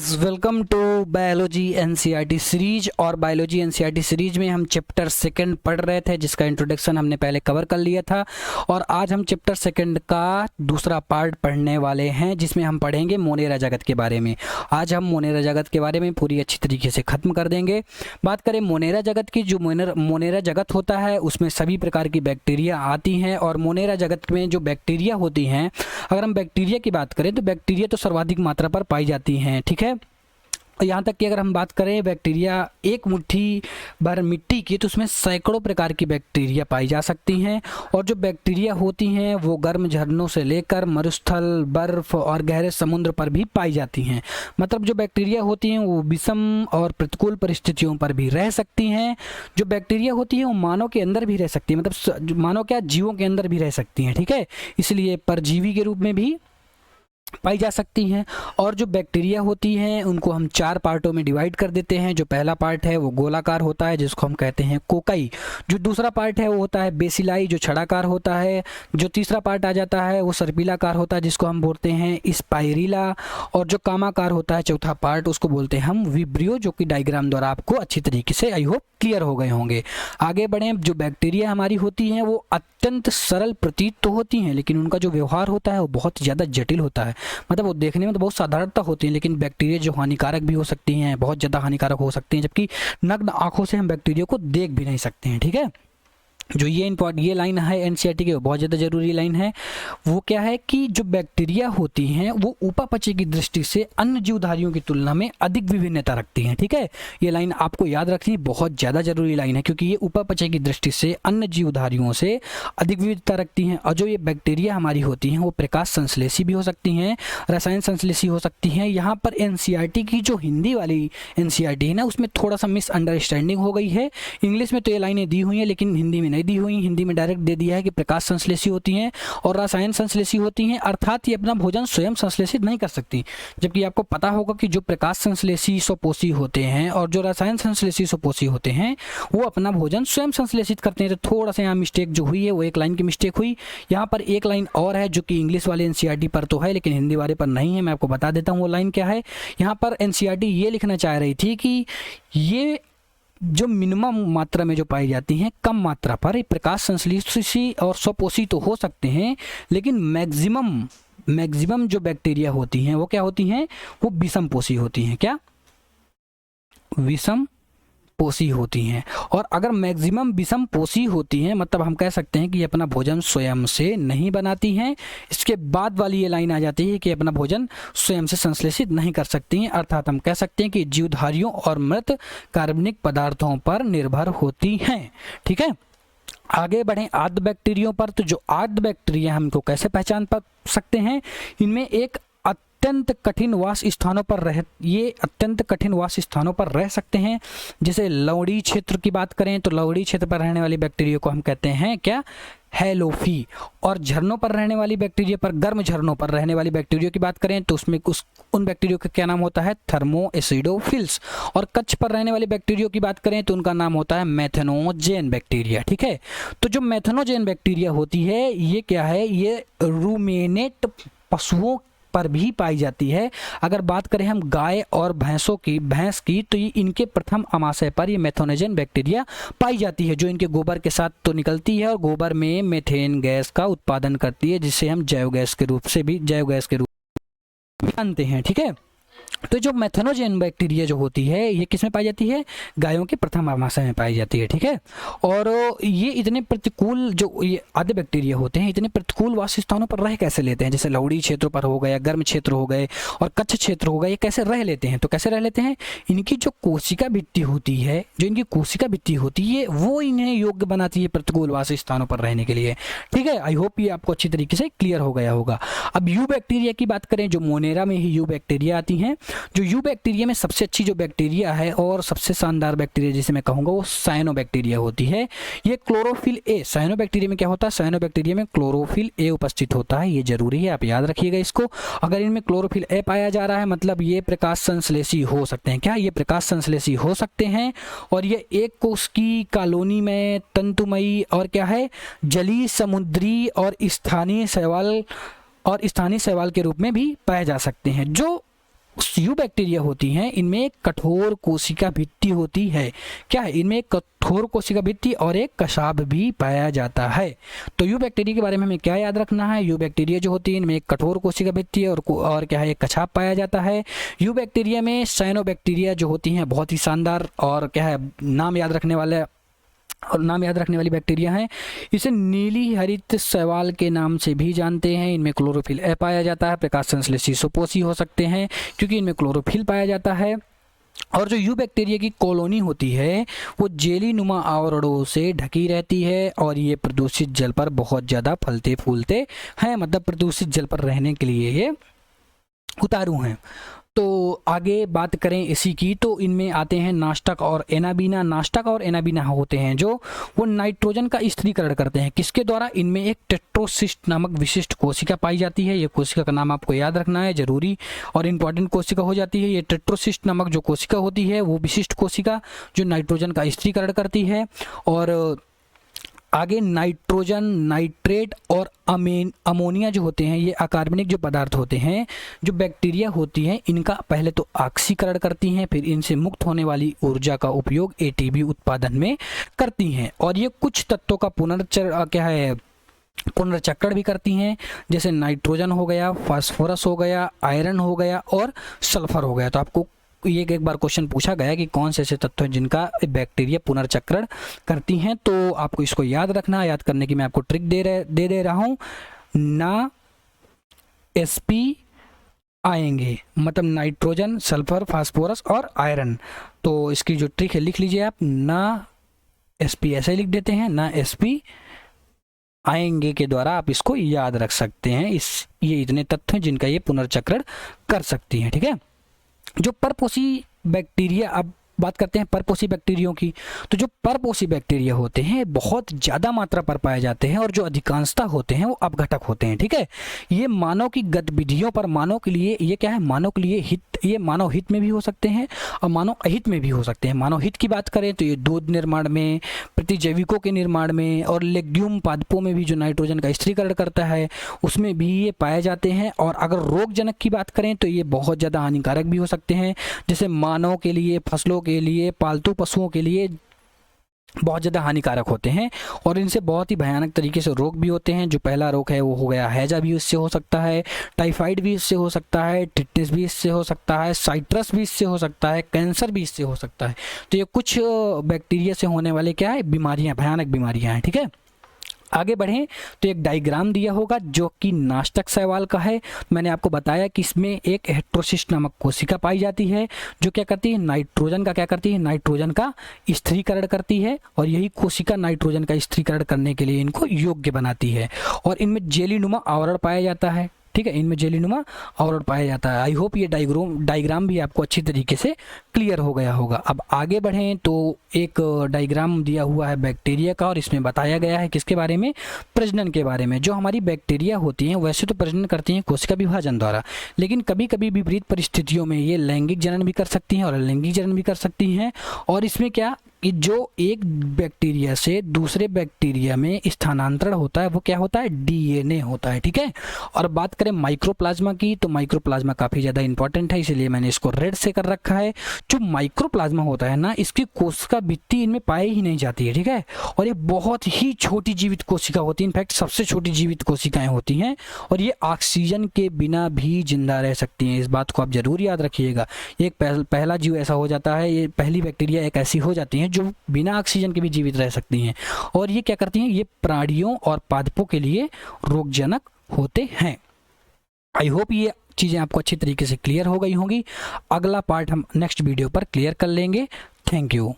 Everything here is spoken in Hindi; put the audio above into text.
Guys, welcome to biology NCERT series. और बायोलॉजी एनसीईआरटी सीरीज में हम चैप्टर सेकंड पढ़ रहे थे, जिसका इंट्रोडक्शन हमने पहले कवर कर लिया था। और आज हम चैप्टर सेकंड का दूसरा पार्ट पढ़ने वाले हैं, जिसमें हम पढ़ेंगे मोनेरा जगत के बारे में। आज हम मोनेरा जगत के बारे में पूरी अच्छी तरीके से ख़त्म कर देंगे। बात करें मोनेरा जगत की, जो मोनेरा जगत होता है उसमें सभी प्रकार की बैक्टीरिया आती हैं। और मोनेरा जगत में जो बैक्टीरिया होती हैं, अगर हम बैक्टीरिया की बात करें तो बैक्टीरिया तो सर्वाधिक मात्रा पर पाई जाती हैं, ठीक है। यहाँ तक कि अगर हम बात करें बैक्टीरिया एक मुट्ठी भर मिट्टी की, तो उसमें सैकड़ों प्रकार की बैक्टीरिया पाई जा सकती हैं। और जो बैक्टीरिया होती हैं वो गर्म झरनों से लेकर मरुस्थल, बर्फ़ और गहरे समुद्र पर भी पाई जाती हैं। मतलब जो बैक्टीरिया होती हैं वो विषम और प्रतिकूल परिस्थितियों पर भी रह सकती हैं। जो बैक्टीरिया होती हैं वो मानव के अंदर भी रह सकती हैं, मतलब मानव क्या, जीवों के अंदर भी रह सकती हैं, ठीक है। इसलिए परजीवी के रूप में भी पाई जा सकती हैं। और जो बैक्टीरिया होती हैं उनको हम चार पार्टों में डिवाइड कर देते हैं। जो पहला पार्ट है वो गोलाकार होता है, जिसको हम कहते हैं कोकाई। जो दूसरा पार्ट है वो होता है बेसिलाई, जो छड़ाकार होता है। जो तीसरा पार्ट आ जाता है वो सर्पिलाकार होता है, जिसको हम बोलते हैं स्पाइरिला। और जो कामाकार होता है चौथा पार्ट, उसको बोलते हैं हम विब्रियो, जो कि डायग्राम द्वारा आपको अच्छी तरीके से आई होप क्लियर हो गए होंगे। आगे बढ़ें। जो बैक्टीरिया हमारी होती हैं वो अत्यंत सरल प्रतीत तो होती हैं, लेकिन उनका जो व्यवहार होता है वो बहुत ज़्यादा जटिल होता है। मतलब वो देखने में तो बहुत साधारणता होती है, लेकिन बैक्टीरिया जो हानिकारक भी हो सकती हैं, बहुत ज़्यादा हानिकारक हो सकती हैं, जबकि नग्न आंखों से हम बैक्टीरिया को देख भी नहीं सकते हैं, ठीक है। जो ये लाइन है एनसीईआरटी की, बहुत ज़्यादा ज़रूरी लाइन है। वो क्या है कि जो बैक्टीरिया होती हैं वो उपापचय की दृष्टि से अन्य जीवधारियों की तुलना में अधिक विभिन्नता रखती हैं, ठीक है। ये लाइन आपको याद रखनी बहुत ज़्यादा ज़रूरी लाइन है, क्योंकि ये उपापचय की दृष्टि से अन्य जीवधारियों से अधिक विविधता रखती हैं। और जो ये बैक्टीरिया हमारी होती हैं वो प्रकाश संश्लेषी भी हो सकती हैं, रसायन संश्लेषी हो सकती हैं। यहाँ पर एनसीईआरटी की जो हिंदी वाली एनसीईआरटी है ना, उसमें थोड़ा सा मिसअंडरस्टैंडिंग हो गई है। इंग्लिश में तो ये लाइनें दी हुई हैं, लेकिन हिंदी में दी हुई। हिंदी में डायरेक्ट दे दिया है कि प्रकाश संश्लेषी होती हैं और रसायन संश्लेषी होती हैं, अर्थात ये अपना भोजन स्वयं संश्लेषित नहीं कर सकती। जबकि आपको पता होगा कि जो प्रकाश संश्लेषी स्वपोषी होते हैं और जो रसायन संश्लेषी स्वपोषी होते हैं वो अपना भोजन स्वयं संश्लेषित करते हैं। तो थोड़ा सा यहाँ मिस्टेक जो हुई है वो एक लाइन की मिस्टेक हुई। यहाँ पर एक लाइन और है जो कि इंग्लिश वाले एनसीईआरटी पर तो है, लेकिन हिंदी वाले पर नहीं है। मैं आपको बता देता हूँ वो लाइन क्या है। यहाँ पर एनसीईआरटी ये लिखना चाह रही थी कि ये जो मिनिमम मात्रा में जो पाई जाती हैं, कम मात्रा पर प्रकाश संश्लेषी और स्वपोषी तो हो सकते हैं, लेकिन मैक्सिमम जो बैक्टीरिया होती हैं वो क्या होती हैं, वो विषम पोषी होती हैं। क्या? विषम पोषी होती हैं। और अगर मैक्सिमम विषम पोषी होती हैं, मतलब हम कह सकते हैं कि अपना भोजन स्वयं से नहीं बनाती हैं। इसके बाद वाली ये लाइन आ जाती है कि अपना भोजन स्वयं से संश्लेषित नहीं कर सकती हैं, अर्थात हम कह सकते हैं कि जीवधारियों और मृत कार्बनिक पदार्थों पर निर्भर होती हैं, ठीक है। आगे बढ़ें आर्द्र बैक्टीरियों पर। तो जो आर्द्र बैक्टीरिया हमको कैसे पहचान सकते हैं, इनमें एक अत्यंत कठिन वास स्थानों पर रह सकते हैं। जैसे लवणीय क्षेत्र की बात करें तो लवणीय क्षेत्र पर रहने वाली बैक्टीरिया को हम कहते हैं क्या, हेलोफी। और झरनों पर रहने वाली बैक्टीरिया पर, गर्म झरनों पर रहने वाली बैक्टीरिया की बात करें तो उसमें उन बैक्टीरिया का क्या नाम होता है, थर्मोएसिडोफिल्स। और कच्छ पर रहने वाली बैक्टीरिया की बात करें तो उनका नाम होता है मेथनोजेन बैक्टीरिया, ठीक है। तो जो मेथनोजेन बैक्टीरिया होती है ये क्या है, ये रूमेनेट पशुओं पर भी पाई जाती है। अगर बात करें हम गाय और भैंस की तो ये इनके प्रथम आमाशय पर ये मेथनोजेन बैक्टीरिया पाई जाती है, जो इनके गोबर के साथ तो निकलती है और गोबर में मेथेन गैस का उत्पादन करती है, जिसे हम जैव गैस के रूप में जानते हैं, ठीक है। तो जो मेथनोजेन बैक्टीरिया जो होती है ये किसमें पाई जाती है, गायों के प्रथम आमाशय में पाई जाती है, ठीक है। और ये इतने प्रतिकूल, जो ये आधे बैक्टीरिया होते हैं, इतने प्रतिकूल वास स्थानों पर रह कैसे लेते हैं, जैसे लवणीय क्षेत्रों पर हो गए, गर्म क्षेत्र हो गए और कच्छ क्षेत्र हो गए, ये कैसे रह लेते हैं। तो कैसे रह लेते हैं, इनकी जो कोशिका भित्ति होती है, वो इन्हें योग्य बनाती है प्रतिकूल वास स्थानों पर रहने के लिए, ठीक है। आई होप ये आपको अच्छी तरीके से क्लियर हो गया होगा। अब यू बैक्टीरिया की बात करें, जो मोनेरा में ही यू बैक्टीरिया आती हैं। जो यू बैक्टीरिया में सबसे अच्छी जो बैक्टीरिया है और सबसे शानदार बैक्टीरिया जिसे मैं कहूँगा वो साइनोबैक्टीरिया होती है। ये क्लोरोफिल ए, साइनोबैक्टीरिया में क्या होता है, साइनोबैक्टीरिया में क्लोरोफिल ए उपस्थित होता है, ये जरूरी है, आप याद रखिएगा इसको। अगर इनमें क्लोरोफिल ए पाया जा रहा है मतलब ये प्रकाश संश्लेषी हो सकते हैं। क्या ये प्रकाश संश्लेषी हो सकते हैं? और ये एक कोश की कॉलोनी में तंतुमयी और क्या है, जलीय, समुद्री और स्थानीय शैवाल के रूप में भी पाए जा सकते हैं। जो यू बैक्टीरिया होती हैं इनमें एक कठोर कोशिका भित्ति होती है। क्या है? इनमें एक कठोर कोशिका भित्ति और एक कशाभ भी पाया जाता है। तो यू बैक्टीरिया के बारे में हमें क्या याद रखना है? यू बैक्टीरिया जो होती है इनमें एक कठोर कोशिका भित्ति और क्या है, एक कशाभ पाया जाता है। यू बैक्टीरिया में साइनोबैक्टीरिया जो होती हैं बहुत ही शानदार और क्या है, नाम याद रखने वाली बैक्टीरिया हैं। इसे नीली हरित शैवाल के नाम से भी जानते हैं। इनमें क्लोरोफिल ए पाया जाता है। प्रकाश संश्लेषी सुपोषी हो सकते हैं क्योंकि इनमें क्लोरोफिल पाया जाता है। और जो यू बैक्टीरिया की कॉलोनी होती है वो जेली नुमा आवरणों से ढकी रहती है और ये प्रदूषित जल पर बहुत ज़्यादा फलते फूलते हैं, मतलब प्रदूषित जल पर रहने के लिए ये उतारू हैं। तो आगे बात करें इसी की, तो इनमें आते हैं नाष्टक और एनाबीना। नाष्टक और एनाबीना होते हैं जो वो नाइट्रोजन का स्थिरीकरण करते हैं। किसके द्वारा? इनमें एक टेट्रोसिस्ट नामक विशिष्ट कोशिका पाई जाती है। ये कोशिका का नाम आपको याद रखना है, जरूरी और इम्पॉर्टेंट कोशिका हो जाती है। ये टेट्रोसिस्ट नामक जो कोशिका होती है वो विशिष्ट कोशिका जो नाइट्रोजन का स्थिरीकरण करती है। और आगे नाइट्रोजन, नाइट्रेट और अमोनिया जो होते हैं ये अकार्बनिक जो पदार्थ होते हैं जो बैक्टीरिया होती हैं इनका पहले तो ऑक्सीकरण करती हैं, फिर इनसे मुक्त होने वाली ऊर्जा का उपयोग एटीपी उत्पादन में करती हैं। और ये कुछ तत्वों का पुनर्चक्रण भी करती हैं, जैसे नाइट्रोजन हो गया, फास्फोरस हो गया, आयरन हो गया और सल्फर हो गया। तो आपको ये एक बार क्वेश्चन पूछा गया कि कौन से ऐसे तत्व हैं जिनका बैक्टीरिया पुनर्चक्रण करती हैं, तो आपको इसको याद रखना। याद करने की मैं आपको ट्रिक दे रहा हूँ। ना sp आएंगे, मतलब नाइट्रोजन, सल्फर, फास्फोरस और आयरन। तो इसकी जो ट्रिक है लिख लीजिए आप, ना sp ऐसे लिख देते हैं, ना sp आएंगे के द्वारा आप इसको याद रख सकते हैं। ये इतने तत्व हैं जिनका ये पुनर्चक्रण कर सकती हैं। ठीक है, जो परपोषी बैक्टीरिया, अब बात करते हैं परपोषी बैक्टीरियों की। तो जो परपोषी बैक्टीरिया होते हैं बहुत ज़्यादा मात्रा पर पाए जाते हैं और जो अधिकांशता होते हैं वो अपघटक होते हैं। ठीक है, ये मानव की गतिविधियों पर, मानव के लिए ये क्या है, मानव के लिए हित, ये मानव हित में भी हो सकते हैं और मानव अहित में भी हो सकते हैं। मानव हित की बात करें तो ये दूध निर्माण में, प्रतिजैविकों के निर्माण में और लेग्यूम पादपों में भी जो नाइट्रोजन का स्थिरीकरण करता है उसमें भी ये पाए जाते हैं। और अगर रोगजनक की बात करें तो ये बहुत ज़्यादा हानिकारक भी हो सकते हैं, जैसे मानव के लिए, फसलों के लिए, पालतू पशुओं के लिए बहुत ज़्यादा हानिकारक होते हैं। और इनसे बहुत ही भयानक तरीके से रोग भी होते हैं। जो पहला रोग है वो हो गया हैजा भी इससे हो सकता है, टाइफाइड भी इससे हो सकता है, टिटनेस भी इससे हो सकता है, साइट्रस भी इससे हो सकता है, कैंसर भी इससे हो सकता है। तो ये कुछ बैक्टीरिया से होने वाले क्या है, बीमारियाँ, भयानक बीमारियाँ हैं। ठीक है, आगे बढ़ें तो एक डायग्राम दिया होगा जो कि नाष्टक शैवाल का है। मैंने आपको बताया कि इसमें एक हेट्रोसिस्ट नामक कोशिका पाई जाती है जो क्या करती है, नाइट्रोजन का क्या करती है, नाइट्रोजन का स्थिरीकरण करती है। और यही कोशिका नाइट्रोजन का स्थिरीकरण करने के लिए इनको योग्य बनाती है। और इनमें जेलीनुमा आवरण पाया जाता है। ठीक है, इनमें जेलीनुमा आवरण पाया जाता है। आई होप ये डायग्राम भी आपको अच्छी तरीके से क्लियर हो गया होगा। अब आगे बढ़ें तो एक डायग्राम दिया हुआ है बैक्टीरिया का और इसमें बताया गया है किसके बारे में, प्रजनन के बारे में। जो हमारी बैक्टीरिया होती हैं वैसे तो प्रजनन करती हैं कोशिका विभाजन द्वारा, लेकिन कभी कभी विपरीत परिस्थितियों में ये लैंगिक जनन भी कर सकती हैं और अलैंगिक जनन भी कर सकती हैं। और इसमें क्या कि जो एक बैक्टीरिया से दूसरे बैक्टीरिया में स्थानांतरण होता है वो क्या होता है, डीएनए होता है। ठीक है, और बात करें माइक्रोप्लाज्मा की तो माइक्रोप्लाज्मा काफ़ी ज़्यादा इंपॉर्टेंट है, इसलिए मैंने इसको रेड से कर रखा है। जो माइक्रोप्लाज्मा होता है ना, इसकी कोशिका भित्ति इनमें पाई ही नहीं जाती है। ठीक है, और ये बहुत ही छोटी जीवित कोशिका होती है, इनफैक्ट सबसे छोटी जीवित कोशिकाएं होती हैं और ये ऑक्सीजन के बिना भी जिंदा रह सकती हैं। इस बात को आप जरूर याद रखिएगा। एक पहला जीव ऐसा हो जाता है, ये पहली बैक्टीरिया एक ऐसी हो जाती है जो बिना ऑक्सीजन के भी जीवित रह सकती हैं। और ये क्या करती हैं, ये प्राणियों और पादपों के लिए रोगजनक होते हैं। आई होप ये चीज़ें आपको अच्छी तरीके से क्लियर हो गई होंगी। अगला पार्ट हम नेक्स्ट वीडियो पर क्लियर कर लेंगे। Thank you.